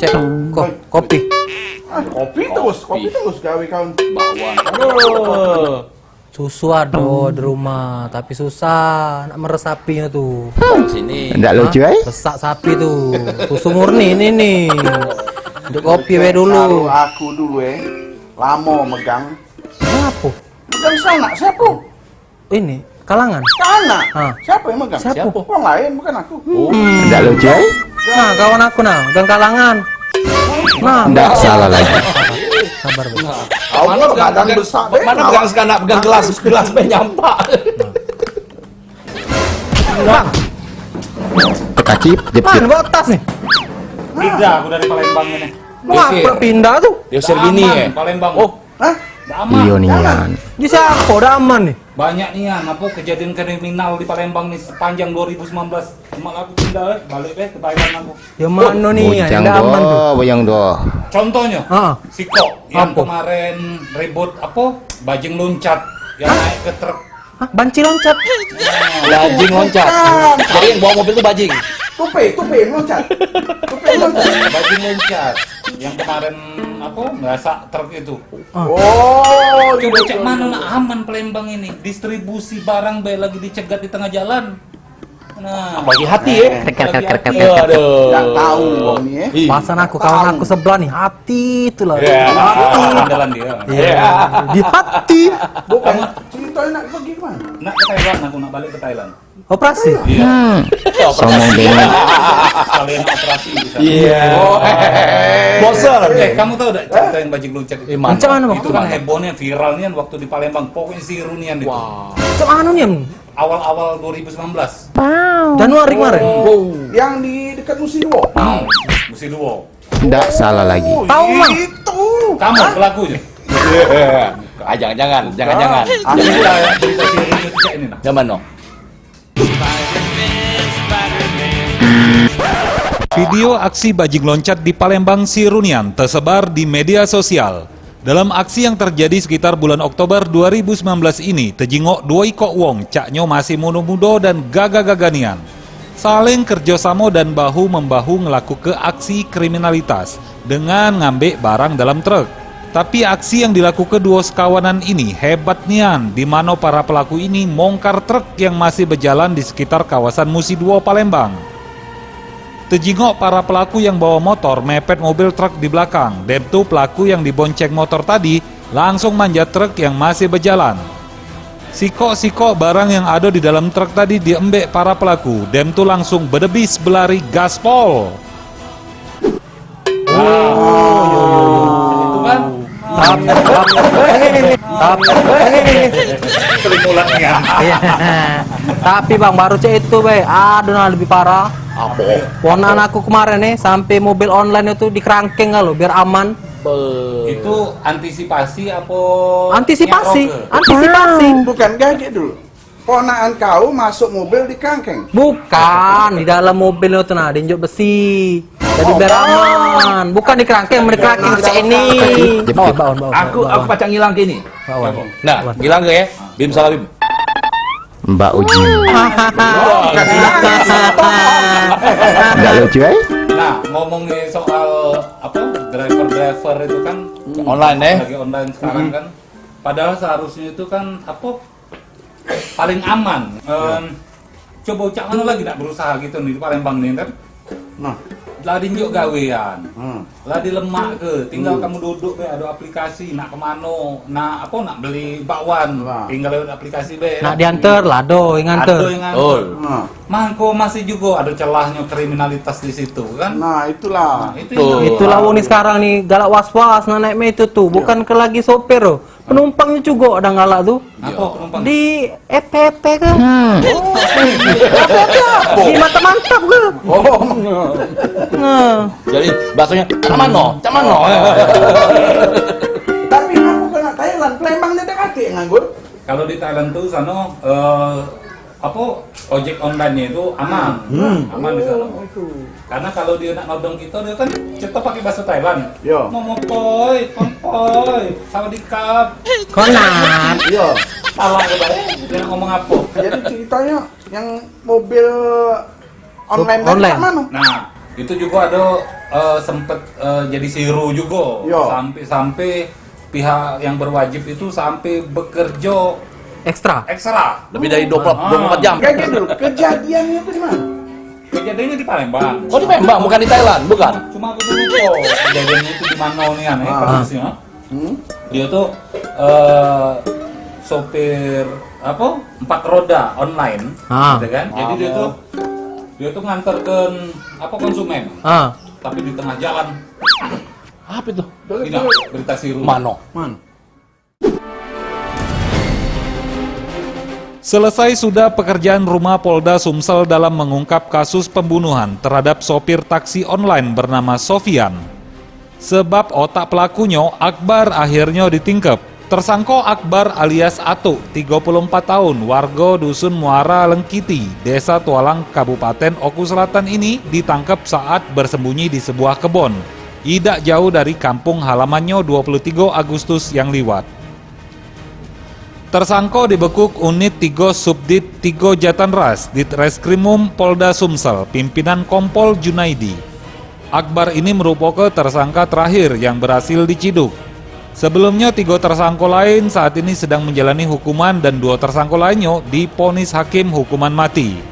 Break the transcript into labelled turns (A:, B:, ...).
A: cek kopi.
B: Kopi terus gawe kawan.
C: Bakwan.
B: Aduh.
A: Susu ada di rumah, tapi susah nak meresapinya tuh.
C: Sini.
D: Enggak lucu
A: Besak sapi tuh. Susu murni ini nih. Untuk kopi we
B: Kalau
A: dulu.
B: aku dulu lama megang.
A: Apa?
B: Megang sana, siapa?
A: Ini kalangan.
B: Kana.
A: Ah.
B: Siapa yang megang?
A: Siapa?
B: Orang lain, bukan aku.
D: Enggak lucu
A: Nah, kawan aku nah, gang kalangan. Nah,
D: Enggak salah lagi.
A: Sabar, Be.
B: Mana badan besar deh.
C: Mana pegang sekarang pegang gelas nyampak.
A: Bang,
D: Kacip,
A: mana bawa tas nih?
E: Pindah aku dari Palembang ini.
A: Wah,
C: Diusir.
A: pindah tuh.
C: Diusir bini
E: Aman,
C: ya.
E: Palembang.
C: Oh,
B: Hah?
E: Udah aman.
D: Iyo nian.
A: Di siapa? Udah aman nih.
E: Banyak nih ya, apa kejadian kriminal di Palembang nih sepanjang 2019. Cuma aku pindah balik ke Thailand aku.
A: Ya mana nih?
D: Bujang
A: Udah aman tuh.
D: boyang doh.
E: Contohnya,
A: Ah.
E: Siko yang
A: Apa?
E: kemarin ribut apa? Bajing loncat yang naik ke truk.
A: Hah, banci loncat.
C: bajing loncat. Jadi yang bawa mobil tuh bajing.
B: Tupe loncat.
E: Bajing loncat yang kemarin apa? Ngerasa truk itu.
B: Oh,
E: Coba cek mana nak aman Palembang ini. Distribusi barang baik lagi dicegat di tengah jalan. Nah,
C: Bagi hati ya.
E: bagi hati.
C: Aduh.
B: Enggak tahu bang nih.
C: Ih.
A: Pasan aku, kawan aku sebelah nih. Hati itulah.
C: Ya.
E: Andalan dia.
A: Iya. Di hati.
B: Bukan. Ceritanya nak pergi kemana?
E: Nak ke Thailand, aku nak balik ke Thailand.
A: Operasi.
C: Iya.
D: Somong dengan
E: Sekalian operasi bisa.
C: Iya. Bosan.
E: Kamu tahu enggak cerita yang bajing loncat itu?
A: Macam mana, Bang?
E: Itu kan hebohnya, viralnya waktu di Palembang. Pokoknya si Runian itu.
C: Wah.
A: Macam anu nih? Em?
E: Awal-awal 2019.
A: Januari kemarin.
B: Yang di dekat Musiwo.
E: Musi Duo.
D: enggak salah lagi.
A: Tahu, Mang?
B: Itu.
E: Kamu pelakunya.
C: Ah, jangan.
E: Jadi kita cerita si Runian itu kayak ini nah.
C: Zaman no.
F: Video aksi bajing loncat di Palembang Sirunian tersebar di media sosial. Dalam aksi yang terjadi sekitar bulan Oktober 2019 ini, tejingok dua ikok wong, caknyo masih muda-muda dan gagah-gaganian. Saling kerjasama dan bahu-membahu ngelaku ke aksi kriminalitas dengan ngambil barang dalam truk. Tapi aksi yang dilakukan kedua sekawanan ini hebat nian, di mana para pelaku ini mongkar truk yang masih berjalan di sekitar kawasan Musi Duo, Palembang. Tejingok para pelaku yang bawa motor mepet mobil truk di belakang. Dan tuh pelaku yang dibonceng motor tadi langsung manjat truk yang masih berjalan. Siko-siko barang yang ada di dalam truk tadi diembek para pelaku. Dan tuh langsung berdebis berlari gaspol.
E: Itu kan
A: Tapi Bang, baru cek itu, Be. Aduh, nah lebih parah.
C: Apa?
A: Ponan aku kemarin nih sampai mobil online itu dikerangkeng kalau biar aman.
E: itu antisipasi apa?
A: Antisipasi,
E: nyaroke?
A: antisipasi.
B: Bukan gaget dulu. Ponaan kau masuk mobil di kangkeng.
A: Bukan di dalam mobil itu nah diinjak besi. Jadi biar aman. Bukan di kerangkeng, kerangkeng cek ini. Bawan.
C: Aku pacang ngilang kini.
A: Bawan.
C: Nah, bilang ke ya. Bim salah Bim.
D: Mbak Uji. Enggak lucu
E: Nah, ngomongin soal apa driver itu kan
C: Online ya.
E: lagi online sekarang kan. Padahal seharusnya itu kan apa paling aman. Coba cak mana lagi nak berusaha gitu nih di Palembang nih kan.
B: Nah,
E: Lah dinjuk gawean. Lah di lemak ke, tinggal kamu duduk be ada aplikasi nak kemana, nak apa nak beli bakwan,
B: Wah.
E: tinggal lewat aplikasi be.
A: Nak diantar lah, do yang
E: Ada
A: nganter.
E: yang
C: Oh.
E: nganter.
B: nah,
E: Mangko masih juga ada celahnya kriminalitas di situ kan.
B: nah itulah.
E: Itu
C: Tuh.
E: yang
A: Itulah wong nih sekarang nih galak was-was nah naik itu tuh, bukan ke lagi sopir loh. Penumpangnya juga ada galak tuh.
E: apa penumpang?
A: Di FPP kan? Di mantap-mantap ke? Nah,
C: Jadi bahasanya camano.
B: Tapi ngaku kena Thailand, Palembang dia kaki nganggur.
E: Kalau di Thailand tuh sana apa ojek online itu aman, aman di sana. Karena kalau dia nak nodong dia kan pakai bahasa Thailand.
B: Yo.
E: Momopoy, konpoy, sawadikap.
A: konar.
B: Iya.
E: Salah kebanyakan. Dia ngomong apa?
B: Jadi ceritanya yang mobil online tadi
A: Online.
B: tak mana?
E: Nah, itu juga ada sempet jadi siru juga.
B: Yo.
E: Sampai pihak yang berwajib itu sampai bekerja
A: Ekstra.
E: ekstra.
C: Lebih dari 24 jam.
B: Kayak gitu. Kejadiannya itu di mana?
E: Kejadiannya di Palembang.
C: Oh di Palembang, bukan di Thailand, bukan?
E: Cuma aku tuh lupa kejadiannya itu di mana nih aneh persisnya. Dia tuh sopir apa 4 roda online, gitu kan? Jadi dia tuh nganterkan apa konsumen, tapi di tengah jalan.
C: Apa itu?
E: Ini berita siru.
C: Mano.
F: Selesai sudah pekerjaan rumah Polda Sumsel dalam mengungkap kasus pembunuhan terhadap sopir taksi online bernama Sofian. Sebab otak pelakunya, Akbar akhirnya ditingkep. Tersangka Akbar alias Atuk, 34 tahun, warga Dusun Muara Lengkiti, Desa Tualang, Kabupaten Oku Selatan ini ditangkap saat bersembunyi di sebuah kebun. Tidak jauh dari kampung halamannya 23 Agustus yang liwat. Tersangka dibekuk Unit 3 Subdit 3 Jatanras Ditreskrimum Polda Sumsel, pimpinan Kompol Junaidi. Akbar ini merupakan tersangka terakhir yang berhasil diciduk. Sebelumnya 3 tersangka lain saat ini sedang menjalani hukuman dan 2 tersangka lainnya divonis hakim hukuman mati.